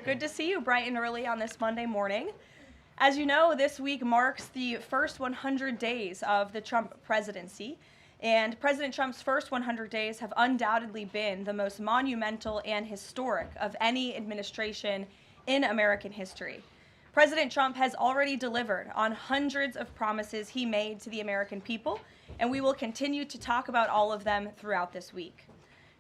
Good to see you bright and early on this Monday morning. As you know, this week marks the first 100 days of the Trump presidency, and President Trump's first 100 days have undoubtedly been the most monumental and historic of any administration in American history. President Trump has already delivered on hundreds of promises he made to the American people, and we will continue to talk about all of them throughout this week.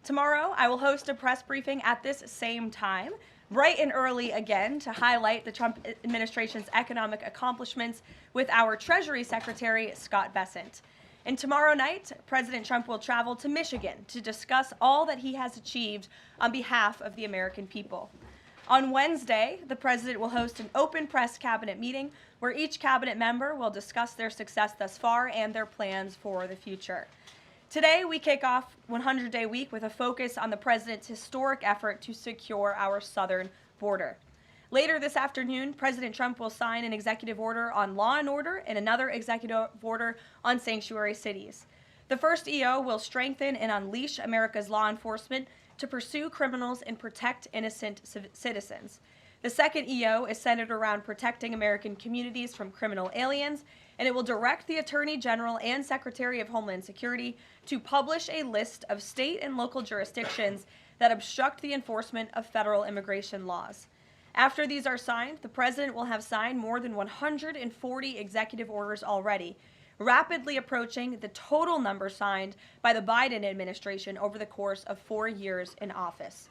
Tomorrow, I will host a press briefing at this same time, bright and early again, to highlight the Trump administration's economic accomplishments with our Treasury Secretary, Scott Bessent. And tomorrow night, President Trump will travel to Michigan to discuss all that he has achieved on behalf of the American people. On Wednesday, the president will host an open press cabinet meeting where each cabinet member will discuss their success thus far and their plans for the future. Today, we kick off 100-day week with a focus on the president's historic effort to secure our southern border. Later this afternoon, President Trump will sign an executive order on law and order and another executive order on sanctuary cities. The first EO will strengthen and unleash America's law enforcement to pursue criminals and protect innocent citizens. The second EO is centered around protecting American communities from criminal aliens, and it will direct the Attorney General and Secretary of Homeland Security to publish a list of state and local jurisdictions that obstruct the enforcement of federal immigration laws. After these are signed, the president will have signed more than 140 executive orders already, rapidly approaching the total number signed by the Biden administration over the course of 4 years in office.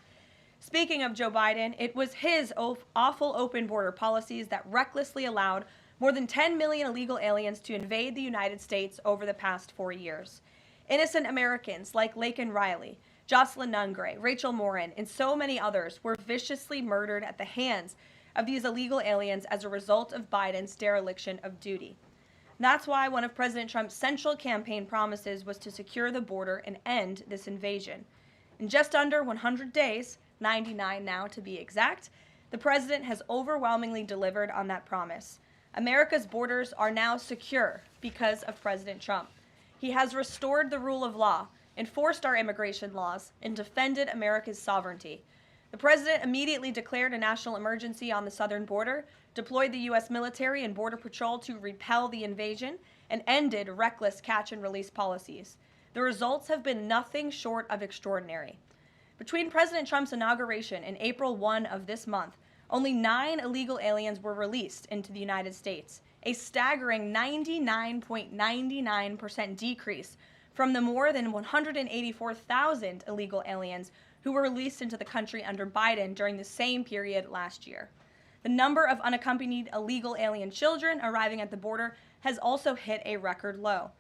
Speaking of Joe Biden, it was his awful open border policies that recklessly allowed more than 10 million illegal aliens to invade the United States over the past 4 years. Innocent Americans like Laken Riley, Jocelyn Nungray, Rachel Morin, and so many others were viciously murdered at the hands of these illegal aliens as a result of Biden's dereliction of duty. That's why one of President Trump's central campaign promises was to secure the border and end this invasion. In just under 100 days, 99 now to be exact, the president has overwhelmingly delivered on that promise. America's borders are now secure because of President Trump. He has restored the rule of law, enforced our immigration laws, and defended America's sovereignty. The president immediately declared a national emergency on the southern border, deployed the U.S. military and Border Patrol to repel the invasion, and ended reckless catch-and-release policies. The results have been nothing short of extraordinary. Between President Trump's inauguration and April 1 of this month, only 9 illegal aliens were released into the United States, a staggering 99.99% decrease from the more than 184,000 illegal aliens who were released into the country under Biden during the same period last year. The number of unaccompanied illegal alien children arriving at the border has also hit a record low.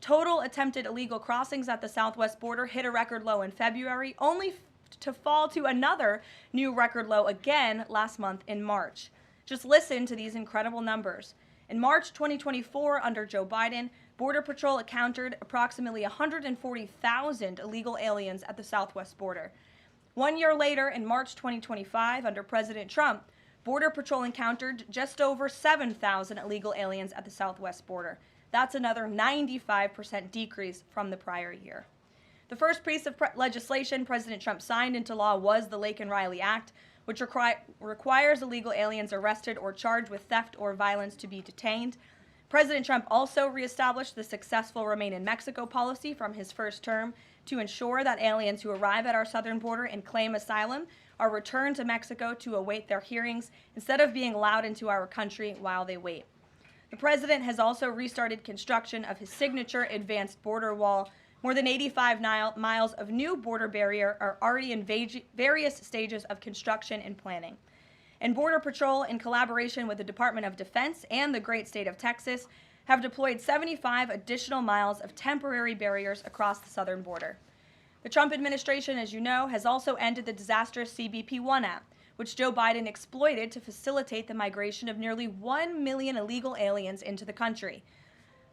Total attempted illegal crossings at the southwest border hit a record low in February, only to fall to another new record low again last month in March. Just listen to these incredible numbers. In March 2024, under Joe Biden, Border Patrol encountered approximately 140,000 illegal aliens at the southwest border. 1 year later, in March 2025, under President Trump, Border Patrol encountered just over 7,000 illegal aliens at the southwest border. That's another 95% decrease from the prior year. The first piece of legislation President Trump signed into law was the Laken Riley Act, which requires illegal aliens arrested or charged with theft or violence to be detained. President Trump also reestablished the successful Remain in Mexico policy from his first term to ensure that aliens who arrive at our southern border and claim asylum are returned to Mexico to await their hearings instead of being allowed into our country while they wait. The president has also restarted construction of his signature advanced border wall. More than 85 miles of new border barrier are already in various stages of construction and planning. And Border Patrol, in collaboration with the Department of Defense and the great state of Texas, have deployed 75 additional miles of temporary barriers across the southern border. The Trump administration, as you know, has also ended the disastrous CBP-1 app, which Joe Biden exploited to facilitate the migration of nearly 1 million illegal aliens into the country.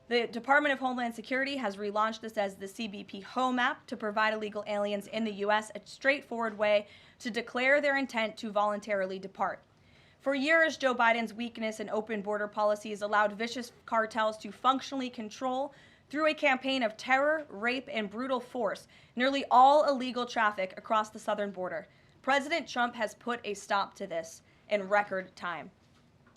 The Department of Homeland Security has relaunched this as the CBP Home app to provide illegal aliens in the U.S. a straightforward way to declare their intent to voluntarily depart. For years, Joe Biden's weakness in open border policies allowed vicious cartels to functionally control, through a campaign of terror, rape, and brutal force, nearly all illegal traffic across the southern border. President Trump has put a stop to this. in record time.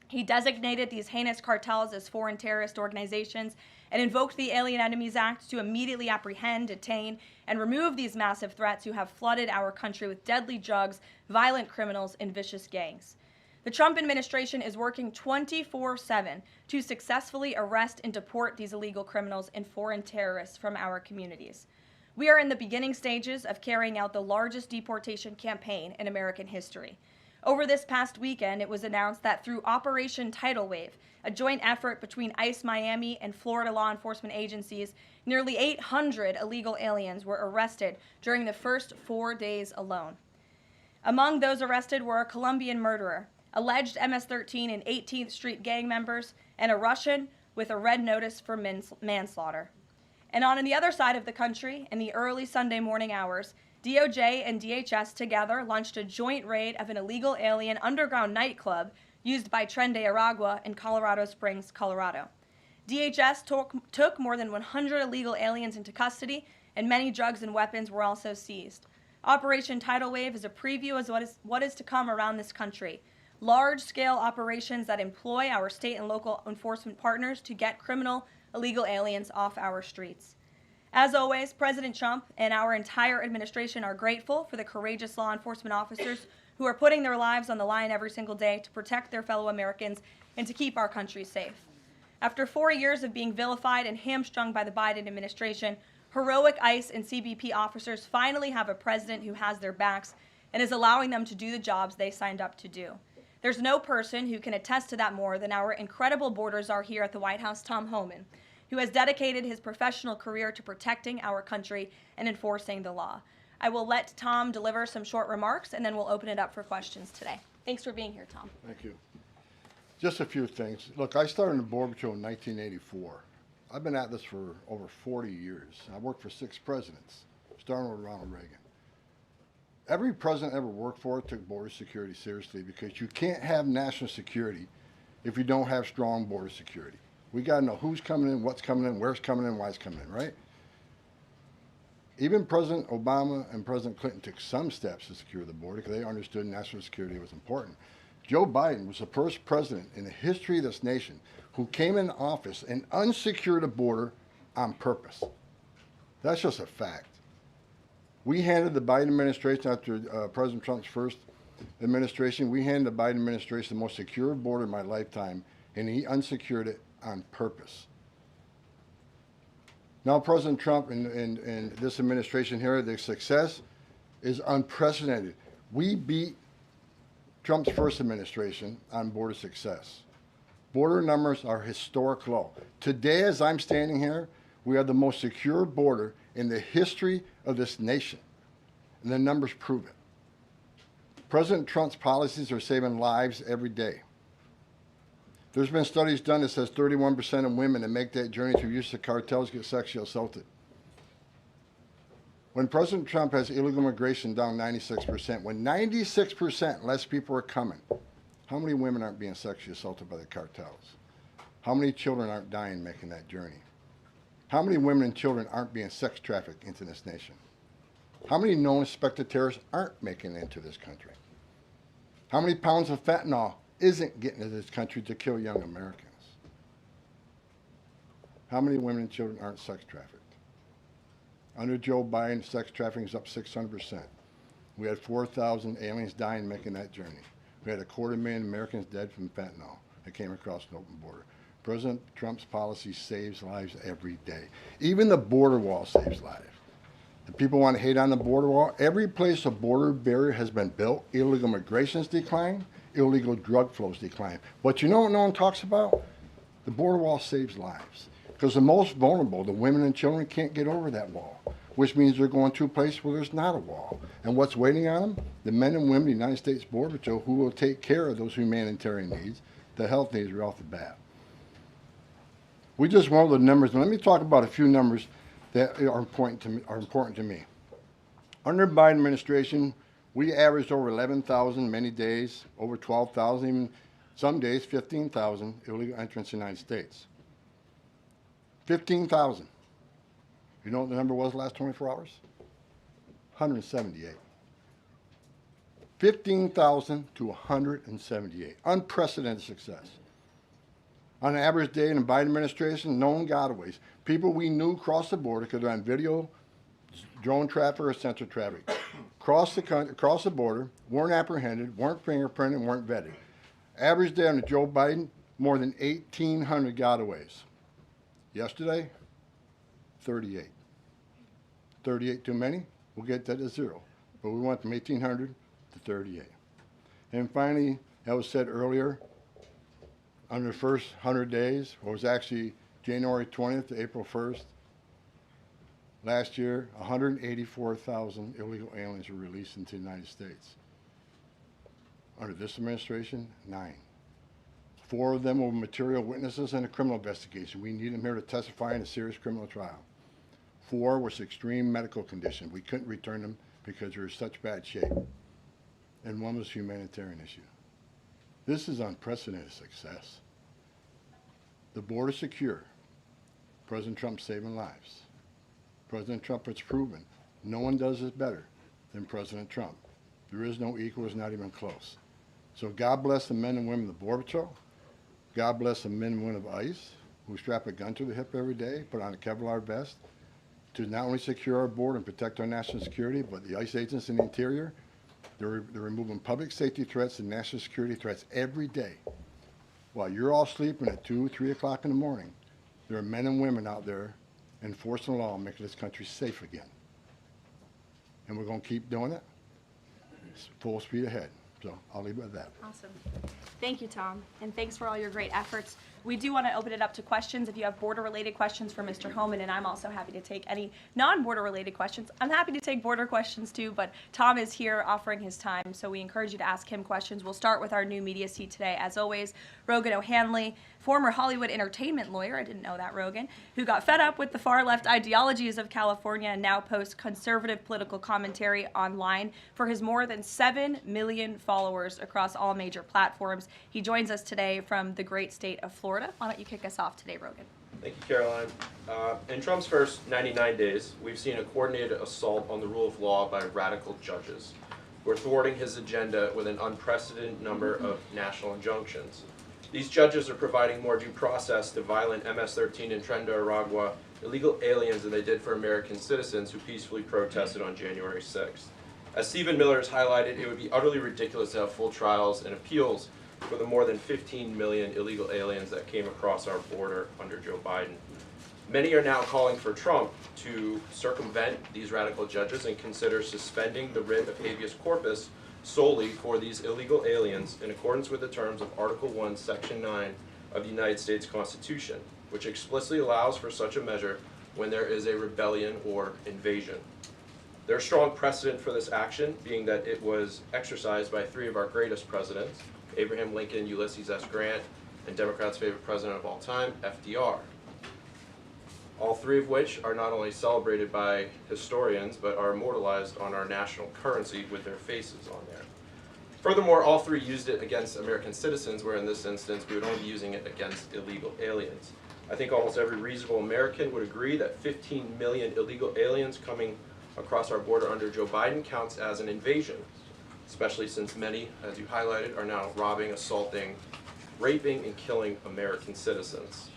He designated these heinous cartels as foreign terrorist organizations and invoked the Alien Enemies Act to immediately apprehend, detain, and remove these massive threats who have flooded our country with deadly drugs, violent criminals, and vicious gangs. The Trump administration is working 24/7 to successfully arrest and deport these illegal criminals and foreign terrorists from our communities. We are in the beginning stages of carrying out the largest deportation campaign in American history. Over this past weekend, it was announced that through Operation Tidal Wave, a joint effort between ICE Miami and Florida law enforcement agencies, nearly 800 illegal aliens were arrested during the first 4 days alone. Among those arrested were a Colombian murderer, alleged MS-13 and 18th Street gang members, and a Russian with a red notice for manslaughter. And on the other side of the country, in the early Sunday morning hours, DOJ and DHS together launched a joint raid of an illegal alien underground nightclub used by Tren de Aragua in Colorado Springs, Colorado. DHS took more than 100 illegal aliens into custody, and many drugs and weapons were also seized. Operation Tidal Wave is a preview of what is to come around this country. Large-scale operations that employ our state and local enforcement partners to get criminal illegal aliens off our streets. As always, President Trump and our entire administration are grateful for the courageous law enforcement officers who are putting their lives on the line every single day to protect their fellow Americans and to keep our country safe. After 4 years of being vilified and hamstrung by the Biden administration, heroic ICE and CBP officers finally have a president who has their backs and is allowing them to do the jobs they signed up to do. There's no person who can attest to that more than our incredible border czar here at the White House, Tom Homan, who has dedicated his professional career to protecting our country and enforcing the law. I will let Tom deliver some short remarks, and then we'll open it up for questions today. Thanks for being here, Tom. Thank you. Just a few things. Look, I started in the Border Patrol in 1984. I've been at this for over 40 years. I worked for 6 presidents, starting with Ronald Reagan. Every president ever worked for took border security seriously, because you can't have national security if you don't have strong border security. We got to know who's coming in, what's coming in, where's coming in, why it's coming in, right? Even President Obama and President Clinton took some steps to secure the border because they understood national security was important. Joe Biden was the first president in the history of this nation who came in office and unsecured a border on purpose. That's just a fact. We handed the Biden administration, after President Trump's first administration, we handed the Biden administration the most secure border in my lifetime, and he unsecured it on purpose. Now President Trump and this administration here, the success is unprecedented. We beat Trump's first administration on border success. Border numbers are historic low. Today, as I'm standing here, we are the most secure border in the history of this nation, and the numbers prove it. President Trump's policies are saving lives every day. There's been studies done that says 31% of women that make that journey through use of cartels get sexually assaulted. When President Trump has illegal immigration down 96%, when 96% less people are coming, how many women aren't being sexually assaulted by the cartels? How many children aren't dying making that journey? How many women and children aren't being sex trafficked into this nation? How many known suspected terrorists aren't making it into this country? How many pounds of fentanyl isn't getting into this country to kill young Americans? How many women and children aren't sex trafficked? Under Joe Biden, sex trafficking is up 600%. We had 4,000 aliens dying making that journey. We had 250,000 Americans dead from fentanyl that came across an open border. President Trump's policy saves lives every day. Even the border wall saves lives. The people want to hate on the border wall. Every place a border barrier has been built, illegal migration's declined, illegal drug flows decline. But you know what no one talks about? The border wall saves lives. Because the most vulnerable, the women and children, can't get over that wall, which means they're going to a place where there's not a wall. And what's waiting on them? The men and women of the United States Border Patrol who will take care of those humanitarian needs, the health needs right off the bat. We just went over the numbers, and let me talk about a few numbers that are important to me. Under the Biden administration, we averaged over 11,000 many days, over 12,000, even some days 15,000 illegal entrants in the United States. 15,000. You know what the number was the last 24 hours? 178. 15,000 to 178. Unprecedented success. On an average day in the Biden administration, known gotaways. People we knew crossed the border because they're on video, drone traffic, or sensor traffic. Crossed the border, weren't apprehended, weren't fingerprinted, weren't vetted. Average day under Joe Biden, more than 1,800 gotaways. Yesterday, 38. 38 too many? We'll get that to 0. But we went from 1,800 to 38. And finally, as was said earlier, under the first 100 days, or it was actually January 20th to April 1st, last year, 184,000 illegal aliens were released into the United States. Under this administration, 9. 4 of them were material witnesses in a criminal investigation. We need them here to testify in a serious criminal trial. 4 was extreme medical condition. We couldn't return them because they were in such bad shape. And 1 was a humanitarian issue. This is unprecedented success. The border secure. President Trump saving lives. President Trump has proven no one does this better than President Trump. There is no equal, it's not even close. So God bless the men and women of the Border Patrol. God bless the men and women of ICE who strap a gun to the hip every day, put on a Kevlar vest to not only secure our border and protect our national security, but the ICE agents in the interior, they're removing public safety threats and national security threats every day. While you're all sleeping at 2, 3 o'clock in the morning, there are men and women out there enforcing the law and making this country safe again. And we're going to keep doing it. It's full speed ahead. So I'll leave it at that. Awesome. Thank you, Tom, and thanks for all your great efforts. We do want to open it up to questions. If you have border-related questions for Mr. Homan, and I'm also happy to take any non-border-related questions. I'm happy to take border questions too, but Tom is here offering his time, so we encourage you to ask him questions. We'll start with our new media seat today. As always, Rogan O'Hanley, former Hollywood entertainment lawyer, I didn't know that, Rogan, who got fed up with the far-left ideologies of California and now posts conservative political commentary online for his more than 7 million followers across all major platforms. He joins us today from the great state of Florida. Why don't you kick us off today, Rogan? Thank you, Karoline. In Trump's first 99 days, we've seen a coordinated assault on the rule of law by radical judges who are thwarting his agenda with an unprecedented number of national injunctions. These judges are providing more due process to violent MS-13 and Tren de Aragua illegal aliens than they did for American citizens who peacefully protested on January 6th. As Stephen Miller has highlighted, it would be utterly ridiculous to have full trials and appeals for the more than 15 million illegal aliens that came across our border under Joe Biden. Many are now calling for Trump to circumvent these radical judges and consider suspending the writ of habeas corpus solely for these illegal aliens in accordance with the terms of Article 1, Section 9 of the United States Constitution, which explicitly allows for such a measure when there is a rebellion or invasion. There's strong precedent for this action, being that it was exercised by 3 of our greatest presidents, Abraham Lincoln, Ulysses S. Grant, and Democrats' favorite president of all time, FDR. All 3 of which are not only celebrated by historians, but are immortalized on our national currency with their faces on there. Furthermore, all 3 used it against American citizens, where in this instance we would only be using it against illegal aliens. I think almost every reasonable American would agree that 15 million illegal aliens coming across our border under Joe Biden counts as an invasion, especially since many, as you highlighted, are now robbing, assaulting, raping, and killing American citizens.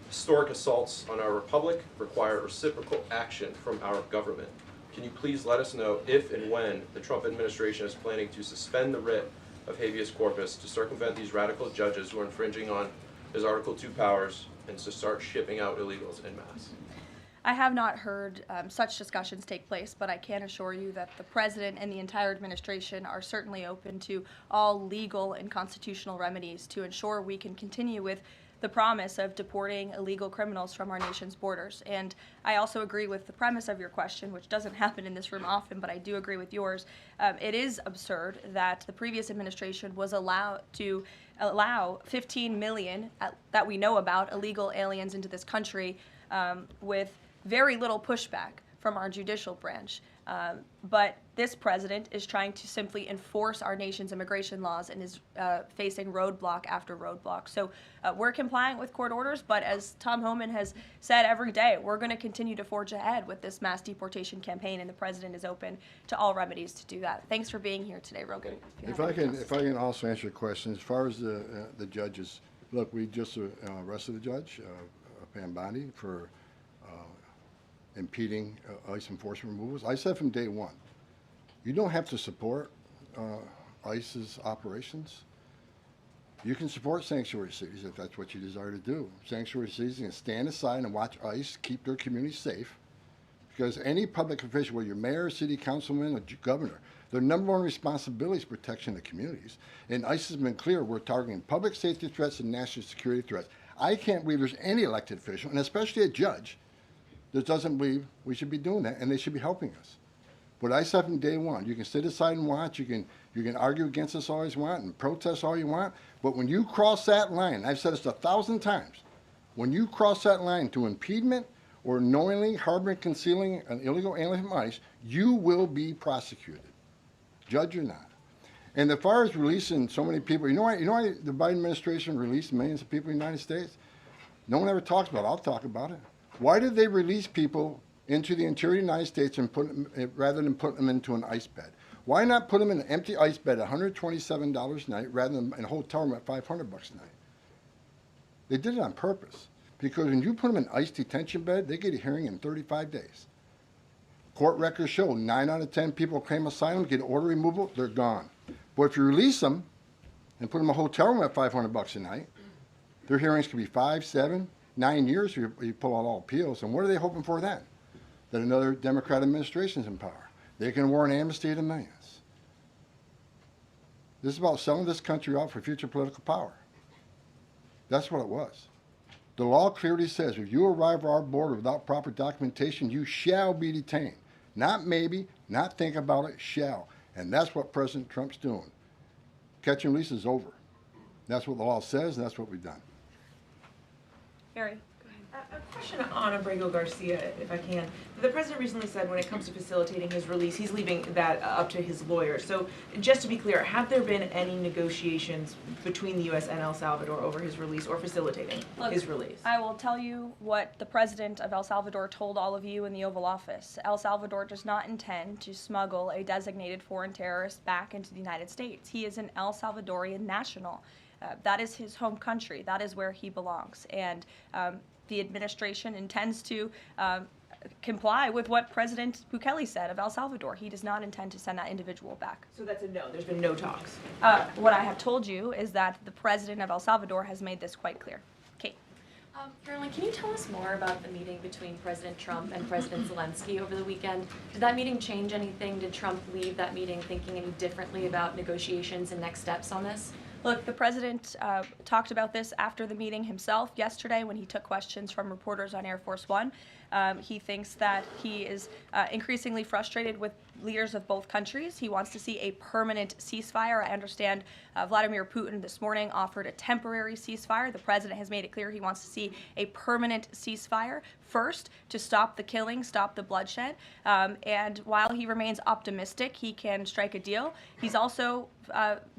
Historic assaults on our republic require reciprocal action from our government. Can you please let us know if and when the Trump administration is planning to suspend the writ of habeas corpus to circumvent these radical judges who are infringing on his Article 2 powers and to start shipping out illegals en masse? I have not heard such discussions take place, but I can assure you that the president and the entire administration are certainly open to all legal and constitutional remedies to ensure we can continue with the promise of deporting illegal criminals from our nation's borders. And I also agree with the premise of your question, which doesn't happen in this room often, but I do agree with yours. It is absurd that the previous administration was allowed to allow 15 million that we know about illegal aliens into this country with very little pushback from our judicial branch. But this president is trying to simply enforce our nation's immigration laws and is facing roadblock after roadblock. So we're compliant with court orders, but as Tom Homan has said every day, we're going to continue to forge ahead with this mass deportation campaign, and the president is open to all remedies to do that. Thanks for being here today, Rogan. If I can also answer your question, as far as the judges, look, we just arrested a judge, Pam Bondi, for impeding ICE enforcement removals. I said from day one, you don't have to support ICE's operations. You can support sanctuary cities if that's what you desire to do. Sanctuary cities can stand aside and watch ICE keep their communities safe, because any public official, whether you're mayor, city councilman, or governor, their number one responsibility is protection of the communities. And ICE has been clear, we're targeting public safety threats and national security threats. I can't believe there's any elected official, and especially a judge, that doesn't believe we should be doing that, and they should be helping us. But I said from day one, you can sit aside and watch, you can argue against us all you want and protest all you want, but when you cross that line, I've said this 1,000 times, when you cross that line to impediment or knowingly harboring, concealing an illegal alien from ICE, you will be prosecuted, judge or not. And as far as releasing so many people, you know why the Biden administration released millions of people in the United States? No one ever talks about it. I'll talk about it. Why did they release people into the interior of the United States and put them, rather than put them into an ice bed? Why not put them in an empty ice bed at $127 a night rather than in a hotel room at $500 a night? They did it on purpose, because when you put them in ice detention bed, they get a hearing in 35 days. Court records show 9 out of 10 people claim asylum, get order removal, they're gone. But if you release them and put them in a hotel room at $500 a night, their hearings could be 5, 7, 9 years if you pull out all appeals. And what are they hoping for then? That another Democrat administration is in power. They can award an amnesty to millions. This is about selling this country out for future political power. That's what it was. The law clearly says if you arrive at our border without proper documentation, you shall be detained. Not maybe, not think about it, shall. And that's what President Trump's doing. Catch and release is over. That's what the law says, and that's what we've done. Mary. A question on Abrego Garcia, if I can. The president recently said when it comes to facilitating his release, he's leaving that up to his lawyers. So just to be clear, have there been any negotiations between the U.S. and El Salvador over his release or facilitating his release? I will tell you what the president of El Salvador told all of you in the Oval Office. El Salvador does not intend to smuggle a designated foreign terrorist back into the United States. He is an El Salvadorian national. That is his home country. That is where he belongs. And the administration intends to comply with what President Bukele said of El Salvador. He does not intend to send that individual back. So that's a no. There's been no talks. What I have told you is that the president of El Salvador has made this quite clear. Kate. Karoline, can you tell us more about the meeting between President Trump and President Zelensky over the weekend? Did that meeting change anything? Did Trump leave that meeting thinking any differently about negotiations and next steps on this? Look, the president talked about this after the meeting himself yesterday when he took questions from reporters on Air Force One. He thinks that he is increasingly frustrated with leaders of both countries. He wants to see a permanent ceasefire. I understand Vladimir Putin this morning offered a temporary ceasefire. The president has made it clear he wants to see a permanent ceasefire first to stop the killing, stop the bloodshed. And while he remains optimistic he can strike a deal, he's also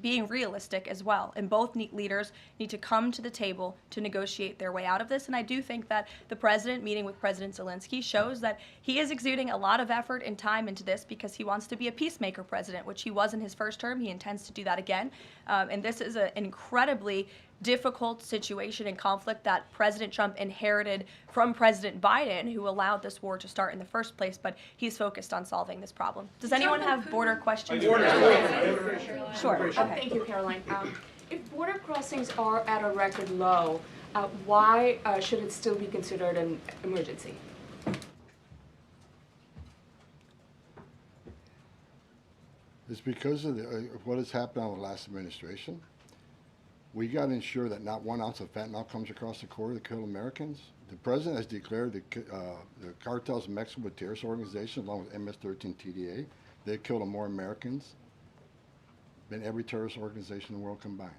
being realistic as well. And both leaders need to come to the table to negotiate their way out of this. And I do think that the president meeting with President Zelensky shows that he is exuding a lot of effort and time into this because he wants to be a peacemaker president, which he was in his first term. He intends to do that again. And this is an incredibly difficult situation and conflict that President Trump inherited from President Biden, who allowed this war to start in the first place, but he's focused on solving this problem. Does anyone have border questions? Sure. Okay. Thank you, Karoline. If border crossings are at a record low, why should it still be considered an emergency? It's because of what has happened on the last administration. We got to ensure that not 1 ounce of fentanyl comes across the border to kill Americans. The president has declared the cartels in Mexico with terrorist organizations, along with MS-13 TDA. They've killed more Americans than every terrorist organization in the world combined.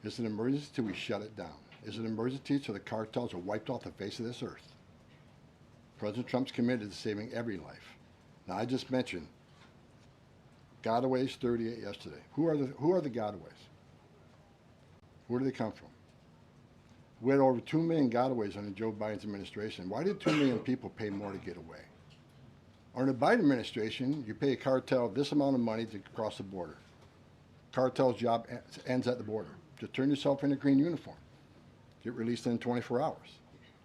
It's an emergency till we shut it down. It's an emergency till the cartels are wiped off the face of this earth. President Trump's committed to saving every life. Now, I just mentioned gotaways, 38 yesterday. Who are the gotaways? Where do they come from? We had over 2 million gotaways under Joe Biden's administration. Why did 2 million people pay more to get away? Under the Biden administration, you pay a cartel this amount of money to cross the border. Cartel's job ends at the border. Just turn yourself in a green uniform. Get released in 24 hours.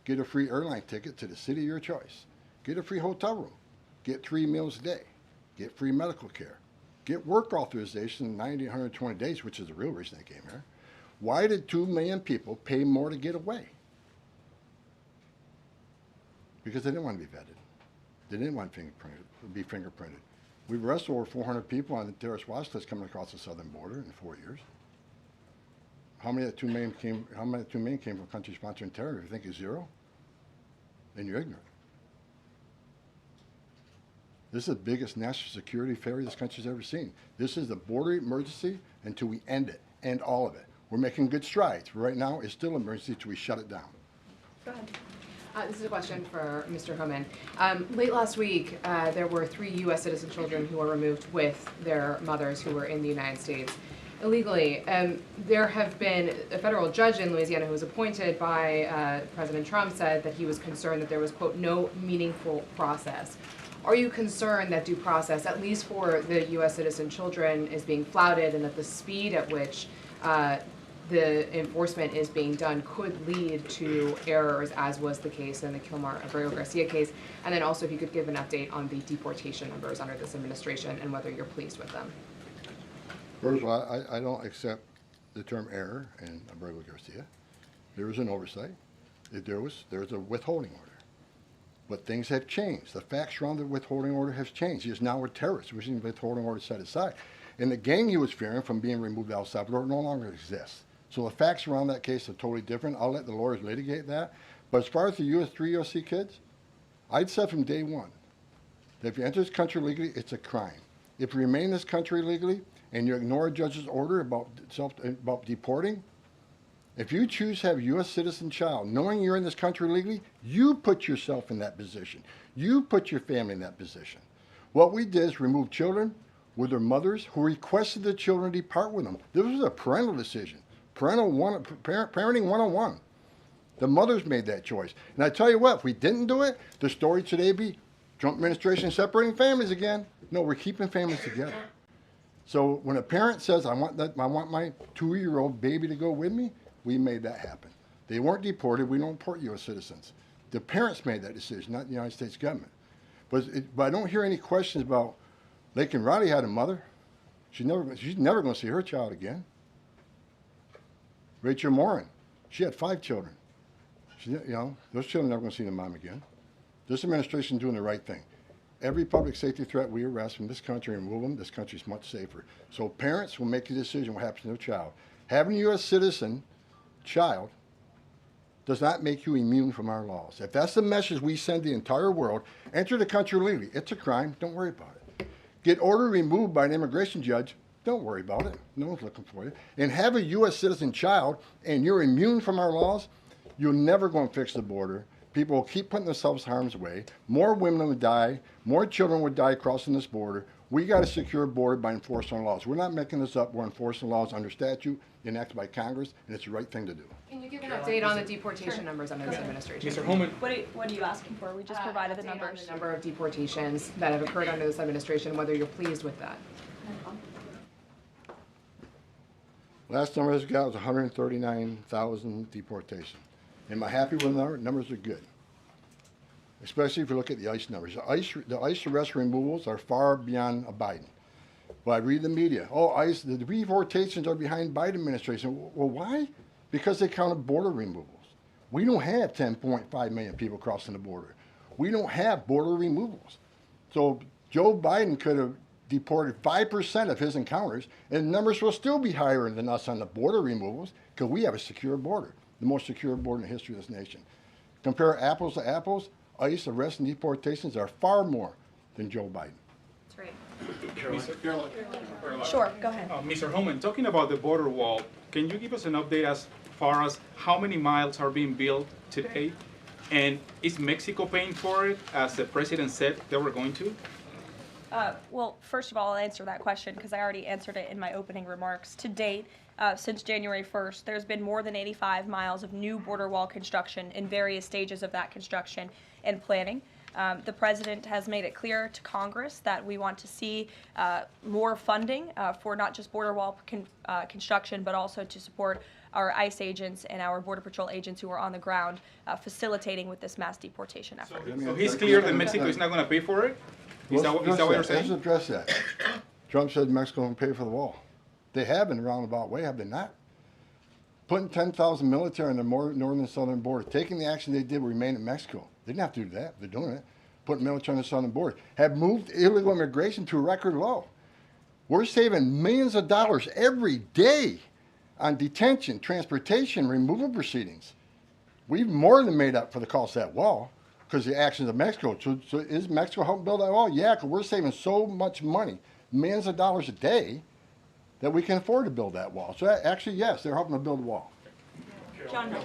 Get a free airline ticket to the city of your choice. Get a free hotel room. Get 3 meals a day. Get free medical care. Get work authorization in 90 to 120 days, which is the real reason they came here. Why did 2 million people pay more to get away? Because they didn't want to be vetted. They didn't want to be fingerprinted. We've arrested over 400 people on the terrorist watch list coming across the southern border in 4 years. How many of the 2 million came? How many of the 2 million came from countries sponsoring terror? If you think it's 0, then you're ignorant. This is the biggest national security failure this country's ever seen. This is the border emergency until we end it, end all of it. We're making good strides. Right now, it's still an emergency until we shut it down. Go ahead. This is a question for Mr. Homan. Late last week, there were 3 U.S. citizen children who were removed with their mothers who were in the United States illegally. There have been a federal judge in Louisiana who was appointed by President Trump said that he was concerned that there was, quote, no meaningful process. Are you concerned that due process, at least for the U.S. citizen children, is being flouted and that the speed at which the enforcement is being done could lead to errors, as was the case in the Abrego-Garcia case? And then also if you could give an update on the deportation numbers under this administration and whether you're pleased with them. First of all, I don't accept the term error in Abrego-Garcia. There was an oversight. There was a withholding order. But things have changed. The facts around the withholding order has changed. He is now a terrorist, which means the withholding order set aside. And the gang he was fearing from being removed out of El Salvador no longer exists. So the facts around that case are totally different. I'll let the lawyers litigate that. But as far as the 3 USC kids, I'd said from day one that if you enter this country legally, it's a crime. If you remain in this country legally and you ignore a judge's order about deporting, if you choose to have a U.S. citizen child, knowing you're in this country legally, you put yourself in that position. You put your family in that position. What we did is remove children with their mothers who requested the children depart with them. This was a parental decision. Parenting 101. The mothers made that choice. And I tell you what, if we didn't do it, the story today would be Trump administration separating families again. No, we're keeping families together. So when a parent says, I want my 2-year-old baby to go with me, we made that happen. They weren't deported. We don't deport U.S. citizens. The parents made that decision, not the United States government. But I don't hear any questions about Lake and Riley had a mother. She's never going to see her child again. Rachel Morin, she had 5 children. Those children are never going to see their mom again. This administration is doing the right thing. Every public safety threat we arrest from this country and remove them, this country is much safer. So parents will make a decision what happens to their child. Having a U.S. citizen child does not make you immune from our laws. If that's the message we send the entire world, enter the country legally. It's a crime. Don't worry about it. Get order removed by an immigration judge. Don't worry about it. No one's looking for you. And have a U.S. citizen child, and you're immune from our laws, you'll never go and fix the border. People will keep putting themselves in harm's way. More women would die. More children would die crossing this border. We got a secure border by enforcing our laws. We're not making this up. We're enforcing laws under statute enacted by Congress, and it's the right thing to do. Can you give an update on the deportation numbers under this administration? Mr. Homan. What are you asking for? We just provided the Update on numbers. the number of deportations that have occurred under this administration, whether you're pleased with that. Last number I got was 139,000 deportations. Am I happy with the number? Numbers are good. Especially if you look at the ICE numbers. The ICE arrest removals are far beyond a Biden. But I read the media. Oh, ICE, the deportations are behind Biden administration. Well, why? Because they counted border removals. We don't have 10.5 million people crossing the border. We don't have border removals. So Joe Biden could have deported 5% of his encounters, and the numbers will still be higher than us on the border removals because we have a secure border, the most secure border in the history of this nation. Compare apples to apples, ICE arrests and deportations are far more than Joe Biden. That's right. Karoline. Sure, go ahead. Mr. Homan, talking about the border wall, can you give us an update as far as how many miles are being built today? And is Mexico paying for it, as the president said they were going to? Well, first of all, I'll answer that question because I already answered it in my opening remarks. To date, since January 1st, there's been more than 85 miles of new border wall construction in various stages of that construction and planning. The president has made it clear to Congress that we want to see more funding for not just border wall construction, but also to support our ICE agents and our Border Patrol agents who are on the ground facilitating with this mass deportation effort. So he's clear that Mexico is not going to pay for it? Is that what you're Let's saying? address that. Trump said Mexico will pay for the wall. They have in a roundabout way, have they not? Putting 10,000 military on the northern and southern border, taking the action they did remain in Mexico. They didn't have to do that. They're doing it. Putting military on the southern border. Have moved illegal immigration to a record low. We're saving millions of dollars every day on detention, transportation, removal proceedings. We've more than made up for the cost of that wall because of the actions of Mexico. So is Mexico helping build that wall? Yeah, because we're saving so much money, millions of dollars a day, that we can afford to build that wall. So actually, yes, they're helping to build the wall. John Miller.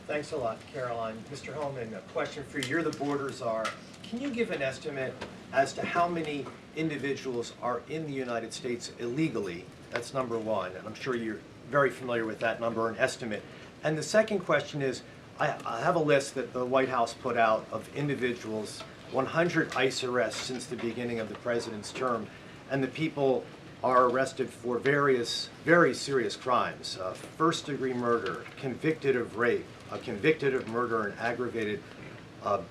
Thanks a lot, Karoline. Mr. Homan, a question for you. You're the border czar. Can you give an estimate as to how many individuals are in the United States illegally? That's number one, and I'm sure you're very familiar with that number, an estimate. And the second question is, I have a list that the White House put out of individuals, 100 ICE arrests since the beginning of the president's term, and the people are arrested for various very serious crimes. First-degree murder, convicted of rape, convicted of murder and aggravated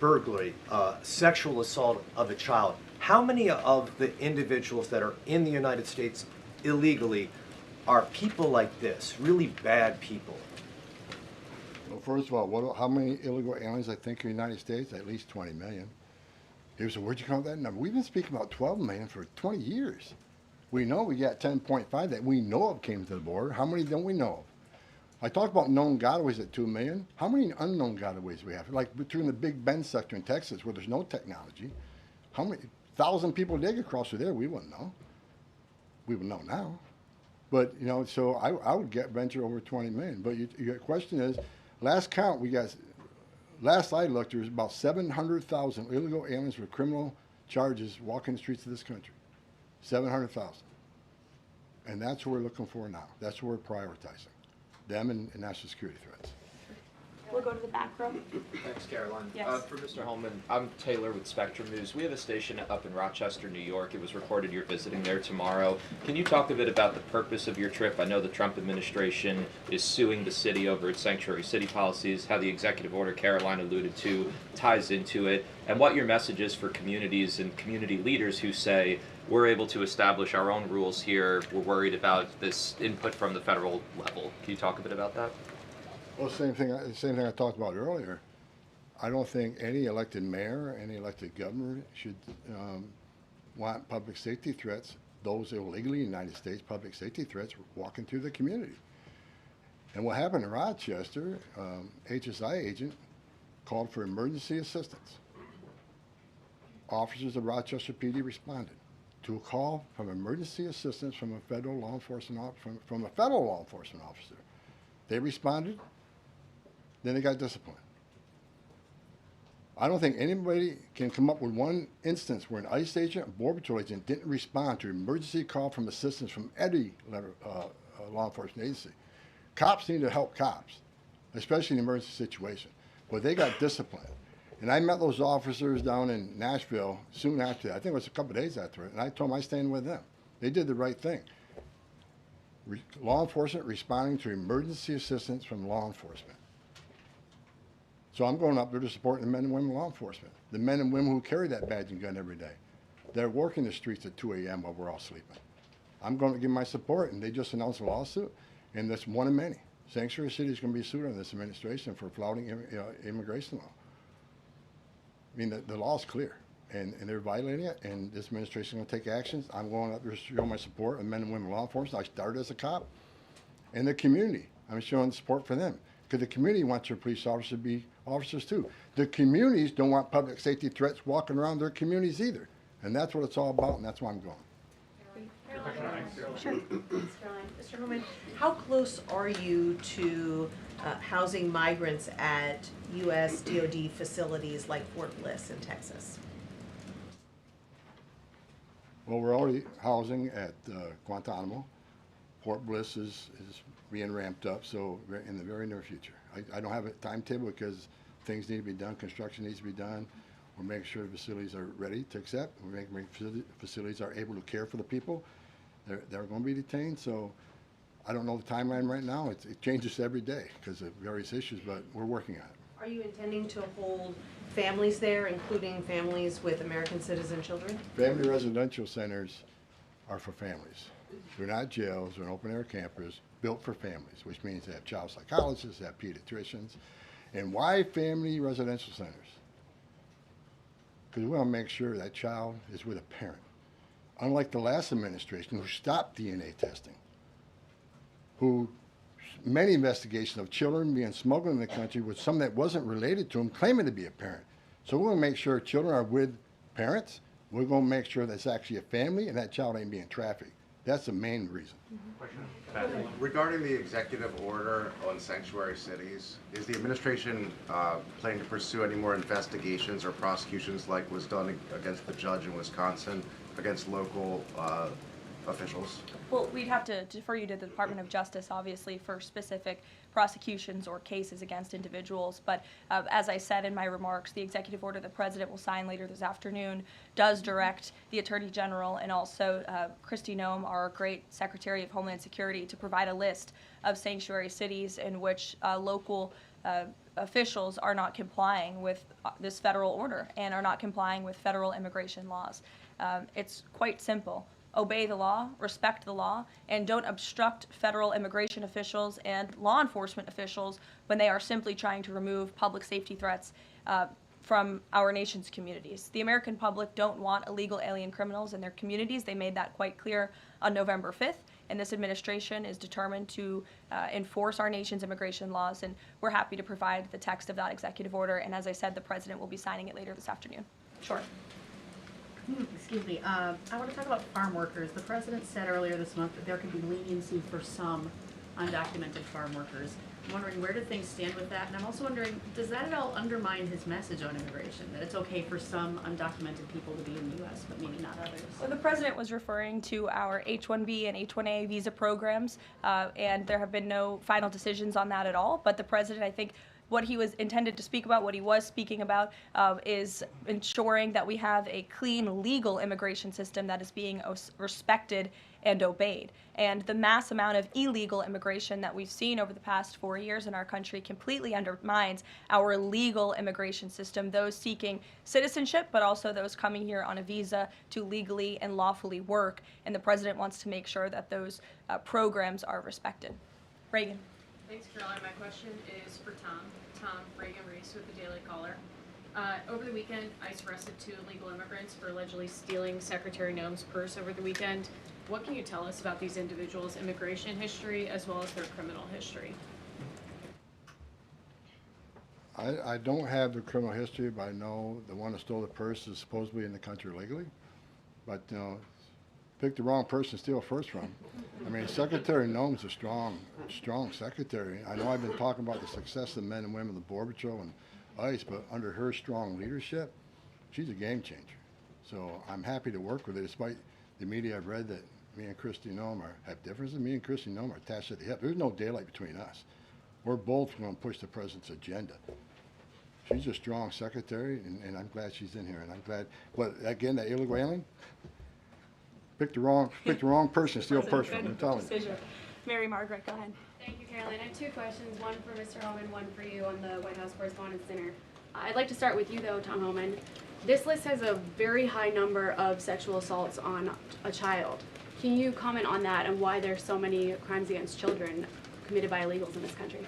burglary, sexual assault of a child. How many of the individuals that are in the United States illegally are people like this, really bad people? Well, first of all, how many illegal aliens I think in the United States? At least 20 million. Here's where'd you come up with that number? We've been speaking about 12 million for 20 years. We know we got 10.5 that we know of came to the border. How many don't we know of? I talked about known gotaways at 2 million. How many unknown gotaways we have? Like between the Big Bend sector in Texas where there's no technology, how many 1,000 people dig across through there? We wouldn't know. We would know now. But, you know, so I would venture over 20 million. But your question is, last count, last I looked, there was about 700,000 illegal aliens with criminal charges walking the streets of this country. 700,000. And that's what we're looking for now. That's what we're prioritizing. Them and national security threats. We'll go to the back row. Thanks, Karoline. Yes. For Mr. Homan, I'm Taylor with Spectrum News. We have a station up in Rochester, New York. It was reported you're visiting there tomorrow. Can you talk a bit about the purpose of your trip? I know the Trump administration is suing the city over its sanctuary city policies, how the executive order Karoline alluded to ties into it, and what your message is for communities and community leaders who say, we're able to establish our own rules here, we're worried about this input from the federal level. Can you talk a bit about that? Well, same thing I talked about earlier. I don't think any elected mayor, any elected governor should want public safety threats, those illegally in the United States, public safety threats, walking through the community. And what happened in Rochester, HSI agent called for emergency assistance. Officers of Rochester PD responded to a call from emergency assistance from a federal law enforcement officer. They responded. Then they got disciplined. I don't think anybody can come up with one instance where an ICE agent, a Border Patrol agent, didn't respond to an emergency call from assistance from any law enforcement agency. Cops need to help cops, especially in an emergency situation. But they got disciplined. And I met those officers down in Nashville soon after that. I think it was a couple of days after it. And I told them I stand with them. They did the right thing. Law enforcement responding to emergency assistance from law enforcement. So I'm going up there to support the men and women law enforcement, the men and women who carry that badge and gun every day. They're working the streets at 2 a.m. while we're all sleeping. I'm going to give my support, and they just announced a lawsuit, and that's one of many. Sanctuary City is going to be sued on this administration for flouting immigration law. I mean, the law is clear, and they're violating it, and this administration is going to take actions. I'm going up there to show my support of men and women law enforcement. I started as a cop. And the community, I'm showing support for them. Because the community wants their police officers to be officers too. The communities don't want public safety threats walking around their communities either. And that's what it's all about, and that's why I'm going. Sure. Mr. Homan, how close are you to housing migrants at U.S. DoD facilities like Fort Bliss in Texas? Well, we're already housing at Guantanamo. Port Bliss is being ramped up, so in the very near future. I don't have a timetable because things need to be done, construction needs to be done. We're making sure the facilities are ready to accept. We're making sure the facilities are able to care for the people. They're going to be detained, so I don't know the timeline right now. It changes every day because of various issues, but we're working on it. Are you intending to hold families there, including families with American citizen children? Family residential centers are for families. They're not jails, they're open-air campers built for families, which means they have child psychologists, they have pediatricians. And why family residential centers? Because we want to make sure that child is with a parent. Unlike the last administration who stopped DNA testing, who many investigations of children being smuggled in the country with some that wasn't related to them claiming to be a parent. So we're going to make sure children are with parents. We're going to make sure that's actually a family and that child ain't being trafficked. That's the main reason. Regarding the executive order on sanctuary cities, is the administration planning to pursue any more investigations or prosecutions like was done against the judge in Wisconsin against local officials? Well, we'd have to defer you to the Department of Justice, obviously, for specific prosecutions or cases against individuals. But as I said in my remarks, the executive order the President will sign later this afternoon does direct the Attorney General and also Kristi Noem, our great Secretary of Homeland Security, to provide a list of sanctuary cities in which local officials are not complying with this federal order and are not complying with federal immigration laws. It's quite simple. Obey the law, respect the law, and don't obstruct federal immigration officials and law enforcement officials when they are simply trying to remove public safety threats from our nation's communities. The American public don't want illegal alien criminals in their communities. They made that quite clear on November 5th, and this administration is determined to enforce our nation's immigration laws, and we're happy to provide the text of that executive order, and as I said, the President will be signing it later this afternoon. Sure. Excuse me, I want to talk about farm workers. The President said earlier this month that there could be leniency for some undocumented farm workers. I'm wondering, where do things stand with that? And I'm also wondering, does that at all undermine his message on immigration, that it's okay for some undocumented people to be in the U.S., but maybe not others? Well, the President was referring to our H-1B and H-1A visa programs, and there have been no final decisions on that at all. But the President, I think, what he was intended to speak about, what he was speaking about, is ensuring that we have a clean, legal immigration system that is being respected and obeyed. And the mass amount of illegal immigration that we've seen over the past 4 years in our country completely undermines our legal immigration system, those seeking citizenship, but also those coming here on a visa to legally and lawfully work. And the President wants to make sure that those programs are respected. Reagan. Thanks, Karoline. My question is for Tom. Tom Reagan-Reese with the Daily Caller. Over the weekend, ICE arrested 2 illegal immigrants for allegedly stealing Secretary Noem's purse over the weekend. What can you tell us about these individuals' immigration history as well as their criminal history? I don't have the criminal history, but I know the one that stole the purse is supposedly in the country illegally. But, you know, pick the wrong person to steal first from. I mean, Secretary Noem's a strong secretary. I know I've been talking about the success of the men and women of the Border Patrol and ICE, but under her strong leadership, she's a game changer. So I'm happy to work with her, despite the media I've read that me and Kristi Noem have differences. Me and Kristi Noem are attached at the hip. There's no daylight between us. We're both going to push the President's agenda. She's a strong secretary, and I'm glad she's in here. And I'm glad, but again, that illegal alien, pick the wrong person to steal a purse from. I'm telling you. Mary Margaret, go ahead. Thank you, Karoline. I have 2 questions, one for Mr. Homan, one for you on the White House Correspondents' Dinner. I'd like to start with you, though, Tom Homan. This list has a very high number of sexual assaults on a child. Can you comment on that and why there's so many crimes against children committed by illegals in this country?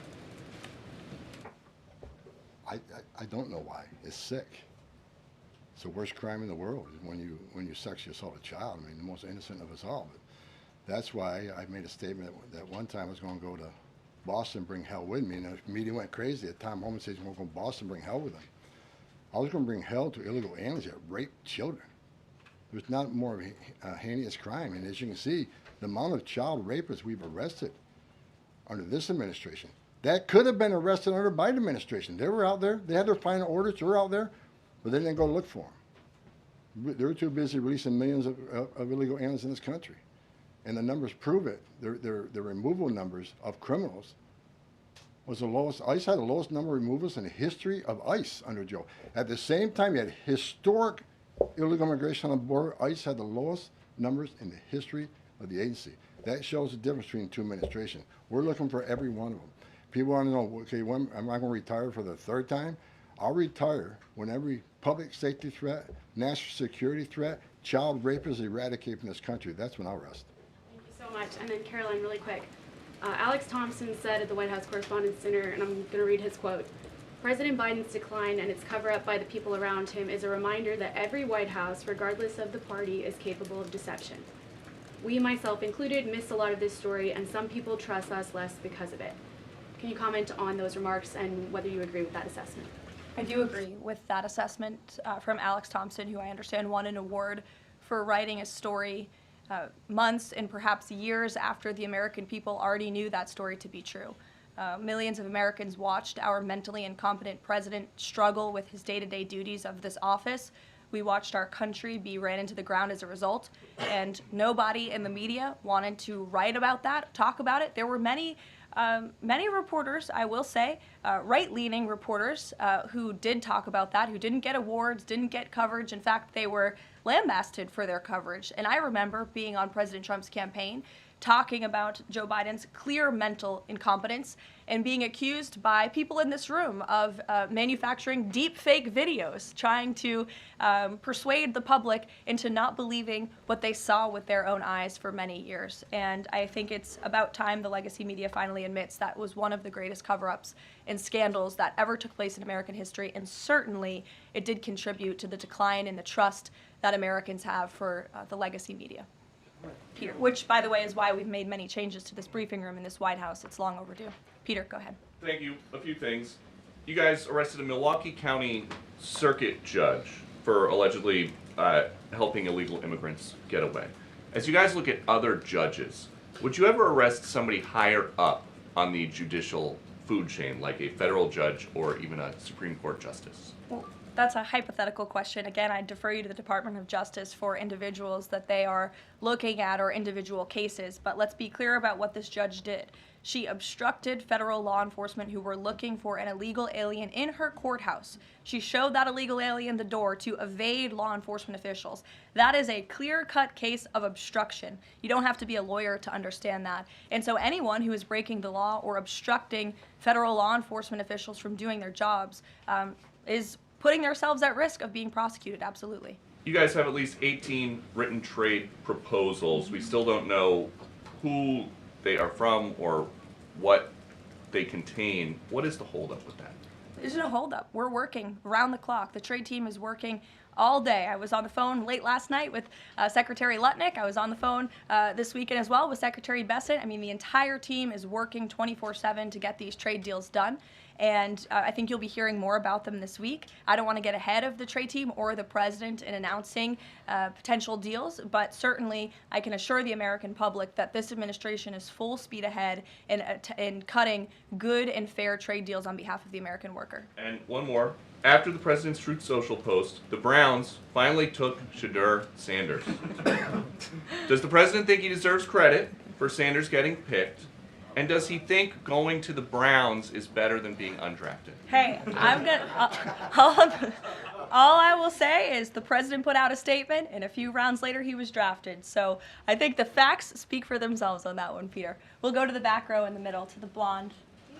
I don't know why. It's sick. It's the worst crime in the world is when you sexually assault a child. I mean, the most innocent of us all. But that's why I made a statement that one time I was going to go to Boston, bring hell with me, and the media went crazy. Tom Homan says, "We're going to Boston, bring hell with them." I was going to bring hell to illegal aliens that rape children. There's not more of a heinous crime, and as you can see, the amount of child rapists we've arrested under this administration that could have been arrested under the Biden administration. They were out there. They had their final orders. They were out there, but they didn't go look for them. They're too busy releasing millions of illegal aliens in this country. And the numbers prove it. The removal numbers of criminals was the lowest. ICE had the lowest number of removals in the history of ICE under Joe. At the same time, you had historic illegal immigration on the border. ICE had the lowest numbers in the history of the agency. That shows the difference between two administrations. We're looking for every one of them. People want to know, okay, when am I going to retire for the third time? I'll retire when every public safety threat, national security threat, child rape is eradicated from this country. That's when I'll rest. Thank you so much. And then Karoline, really quick. Alex Thompson said at the White House Correspondents' Dinner, and I'm going to read his quote, "President Biden's decline and its cover-up by the people around him is a reminder that every White House, regardless of the party, is capable of deception. We, myself included, miss a lot of this story, and some people trust us less because of it." Can you comment on those remarks and whether you agree with that assessment? I do agree with that assessment from Alex Thompson, who I understand won an award for writing a story months and perhaps years after the American people already knew that story to be true. Millions of Americans watched our mentally incompetent president struggle with his day-to-day duties of this office. We watched our country be ran into the ground as a result, and nobody in the media wanted to write about that, talk about it. There were many reporters, I will say, right-leaning reporters who did talk about that, who didn't get awards, didn't get coverage. In fact, they were lambasted for their coverage. And I remember being on President Trump's campaign, talking about Joe Biden's clear mental incompetence and being accused by people in this room of manufacturing deep fake videos, trying to persuade the public into not believing what they saw with their own eyes for many years. And I think it's about time the legacy media finally admits that was one of the greatest cover-ups and scandals that ever took place in American history, and certainly it did contribute to the decline in the trust that Americans have for the legacy media. Peter, which, by the way, is why we've made many changes to this briefing room in this White House. It's long overdue. Peter, go ahead. Thank you. A few things. You guys arrested a Milwaukee County circuit judge for allegedly helping illegal immigrants get away. As you guys look at other judges, would you ever arrest somebody higher up on the judicial food chain, like a federal judge or even a Supreme Court justice? Well, that's a hypothetical question. Again, I defer you to the Department of Justice for individuals that they are looking at or individual cases. But let's be clear about what this judge did. She obstructed federal law enforcement who were looking for an illegal alien in her courthouse. She showed that illegal alien the door to evade law enforcement officials. That is a clear-cut case of obstruction. You don't have to be a lawyer to understand that. And so anyone who is breaking the law or obstructing federal law enforcement officials from doing their jobs is putting themselves at risk of being prosecuted, absolutely. You guys have at least 18 written trade proposals. We still don't know who they are from or what they contain. What is the holdup with that? There's no holdup. We're working around the clock. The trade team is working all day. I was on the phone late last night with Secretary Lutnick. I was on the phone this weekend as well with Secretary Bessent. I mean, the entire team is working 24/7 to get these trade deals done. And I think you'll be hearing more about them this week. I don't want to get ahead of the trade team or the president in announcing potential deals, but certainly I can assure the American public that this administration is full speed ahead in cutting good and fair trade deals on behalf of the American worker. And one more. After the president's Truth Social post, the Browns finally took Shadur Sanders. Does the president think he deserves credit for Sanders getting picked? And does he think going to the Browns is better than being undrafted? Hey, I'm gonna. All I will say is the president put out a statement, and a few rounds later he was drafted. So I think the facts speak for themselves on that one, Peter. We'll go to the back row in the middle, to the blonde.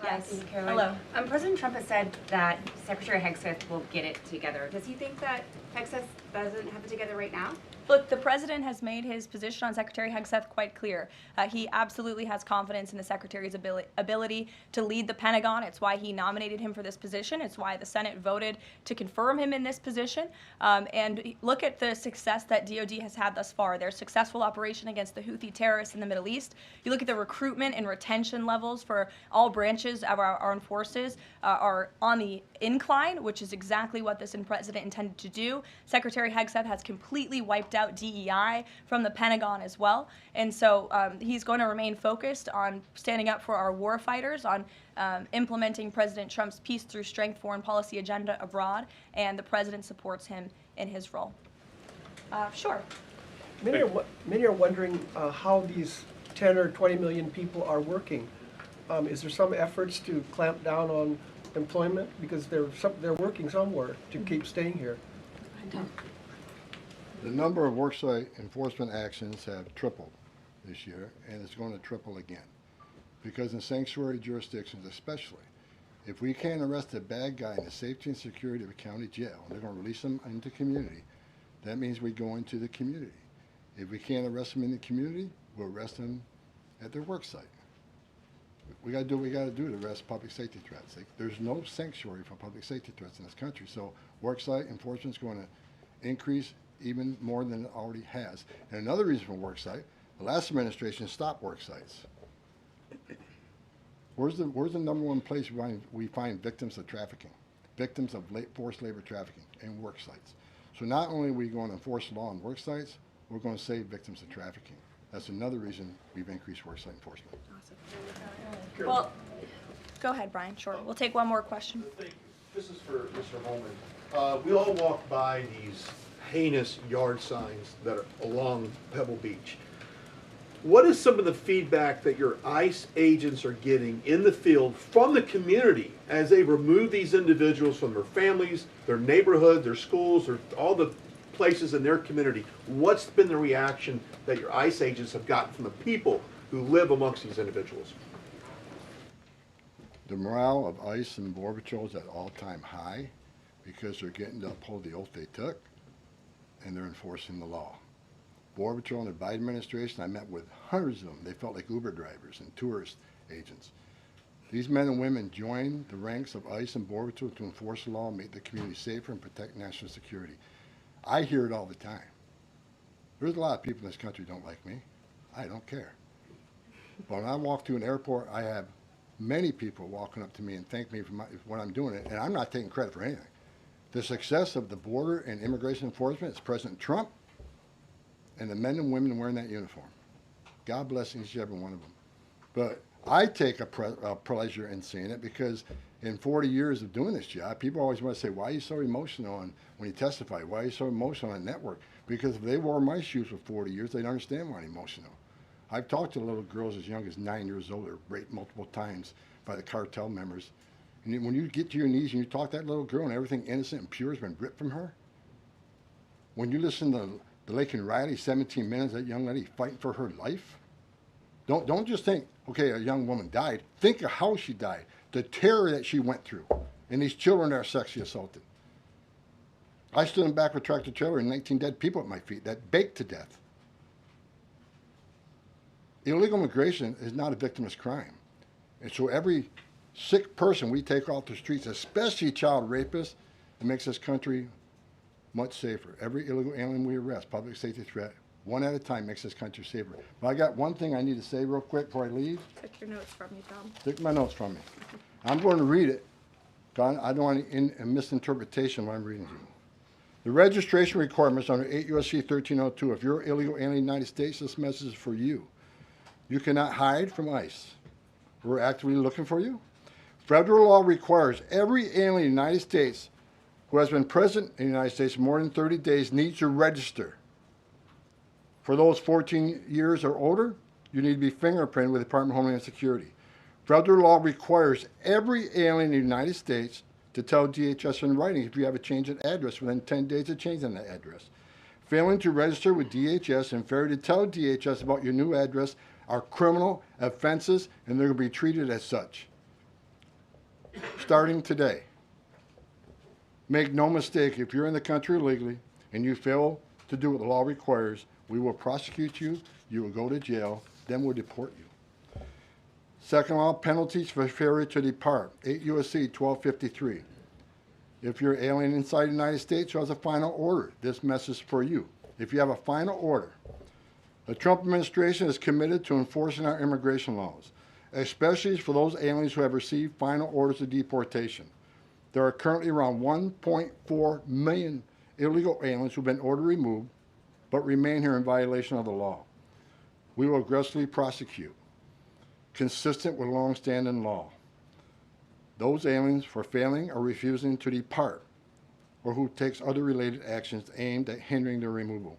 Yes. Hello. President Trump has said that Secretary Hegseth will get it together. Does he think that Hegseth doesn't have it together right now? Look, the president has made his position on Secretary Hegseth quite clear. He absolutely has confidence in the secretary's ability to lead the Pentagon. It's why he nominated him for this position. It's why the Senate voted to confirm him in this position. And look at the success that DOD has had thus far. Their successful operation against the Houthi terrorists in the Middle East. You look at the recruitment and retention levels for all branches of our armed forces are on the incline, which is exactly what this president intended to do. Secretary Hegseth has completely wiped out DEI from the Pentagon as well. And so he's going to remain focused on standing up for our war fighters, on implementing President Trump's peace through strength foreign policy agenda abroad, and the president supports him in his role. Sure. Many are wondering how these 10 or 20 million people are working. Is there some efforts to clamp down on employment because they're working somewhere to keep staying here? The number of worksite enforcement actions have tripled this year, and it's going to triple again. Because in sanctuary jurisdictions especially, if we can't arrest a bad guy in the safety and security of a county jail, and they're going to release them into community, that means we go into the community. If we can't arrest them in the community, we'll arrest them at their work site. We got to do what we got to do to arrest public safety threats. There's no sanctuary for public safety threats in this country, so worksite enforcement is going to increase even more than it already has. And another reason for worksite, the last administration stopped worksites. Where's the number one place we find victims of trafficking, victims of forced labor trafficking, and work sites? So not only are we going to enforce law on work sites, we're going to save victims of trafficking. That's another reason we've increased worksite enforcement. Awesome. Well, go ahead, Brian. Sure. We'll take one more question. Thank you. This is for Mr. Homan. We all walk by these heinous yard signs that are along Pebble Beach. What is some of the feedback that your ICE agents are getting in the field from the community as they remove these individuals from their families, their neighborhood, their schools, or all the places in their community? What's been the reaction that your ICE agents have gotten from the people who live amongst these individuals? The morale of ICE and Border Patrol is at all-time high because they're getting to uphold the oath they took, and they're enforcing the law. Border Patrol and the Biden administration, I met with hundreds of them. They felt like Uber drivers and tourist agents. These men and women joined the ranks of ICE and Border Patrol to enforce the law, make the community safer, and protect national security. I hear it all the time. There's a lot of people in this country who don't like me. I don't care. But when I walk through an airport, I have many people walking up to me and thank me for what I'm doing, and I'm not taking credit for anything. The success of the border and immigration enforcement is President Trump and the men and women wearing that uniform. God bless each and every one of them. But I take a pleasure in seeing it because in 40 years of doing this job, people always want to say, why are you so emotional when you testify? Why are you so emotional on network? Because if they wore my shoes for 40 years, they'd understand why I'm emotional. I've talked to little girls as young as 9 years old that were raped multiple times by the cartel members. And when you get to your knees and you talk to that little girl and everything innocent and pure has been ripped from her, when you listen to the Lakin Riley, 17 minutes, that young lady fighting for her life, don't just think, okay, a young woman died. Think of how she died, the terror that she went through, and these children that are sexually assaulted. I stood in the back of a tractor trailer and 19 dead people at my feet that baked to death. Illegal immigration is not a victimless crime. And so every sick person we take off the streets, especially child rapists, it makes this country much safer. Every illegal alien we arrest, public safety threat, one at a time makes this country safer. But I got one thing I need to say real quick before I leave. Take your notes from me, Tom. Take my notes from me. I'm going to read it. I don't want any misinterpretation of what I'm reading to you. The registration requirements under 8 U.S.C. 1302. If you're illegal alien in the United States, this message is for you. You cannot hide from ICE. We're actively looking for you. Federal law requires every alien in the United States who has been present in the United States for more than 30 days needs to register. For those 14 years or older, you need to be fingerprinted with the Department of Homeland Security. Federal law requires every alien in the United States to tell DHS in writing if you have a change of address within 10 days of changing that address. Failing to register with DHS and failure to tell DHS about your new address are criminal offenses, and they're going to be treated as such. Starting today. Make no mistake, if you're in the country illegally and you fail to do what the law requires, we will prosecute you, you will go to jail, then we'll deport you. Second law, penalties for failure to depart, 8 U.S.C. 1253. If you're an alien inside the United States who has a final order, this message is for you. If you have a final order, the Trump administration is committed to enforcing our immigration laws, especially for those aliens who have received final orders of deportation. There are currently around 1.4 million illegal aliens who have been ordered removed but remain here in violation of the law. We will aggressively prosecute, consistent with long-standing law, those aliens for failing or refusing to depart or who takes other related actions aimed at hindering their removal.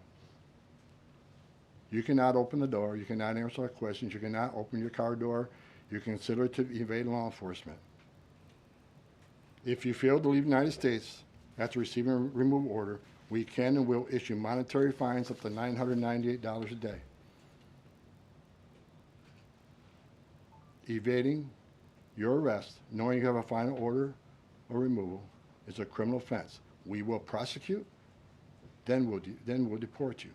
You cannot open the door, you cannot answer our questions, you cannot open your car door, you can consider it to evade law enforcement. If you fail to leave the United States after receiving a removal order, we can and will issue monetary fines up to $998 a day. Evading your arrest, knowing you have a final order or removal, is a criminal offense. We will prosecute, then we'll deport you.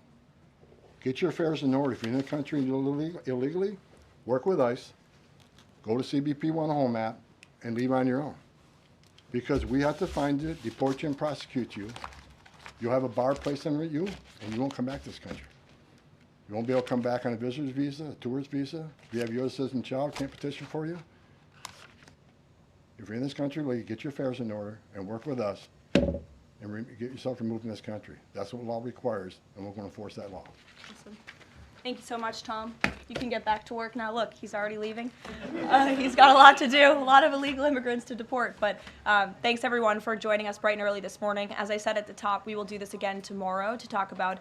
Get your affairs in order. If you're in the country illegally, work with ICE, go to CBP 1 Home app, and leave on your own. Because we have to find you, deport you, and prosecute you. You'll have a bar placed on you, and you won't come back to this country. You won't be able to come back on a visitor's visa, a tourist visa. If you have a U.S. citizen child, can't petition for you. If you're in this country, get your affairs in order and work with us and get yourself removed from this country. That's what law requires, and we're going to enforce that law. Awesome. Thank you so much, Tom. You can get back to work now. Look, he's already leaving. He's got a lot to do, a lot of illegal immigrants to deport. But thanks, everyone, for joining us bright and early this morning. As I said at the top, we will do this again tomorrow to talk about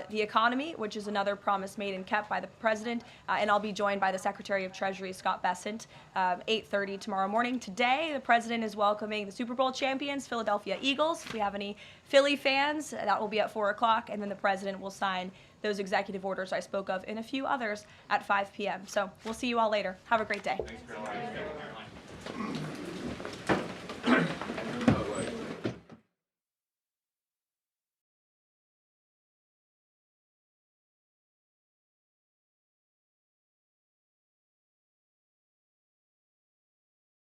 the economy, which is another promise made and kept by the president. And I'll be joined by the Secretary of Treasury, Scott Bessent, 8:30 tomorrow morning. Today, the president is welcoming the Super Bowl champions, Philadelphia Eagles. If we have any Philly fans, that will be at 4 o'clock. And then the president will sign those executive orders I spoke of and a few others at 5 p.m. So we'll see you all later. Have a great day. Thanks, Karoline.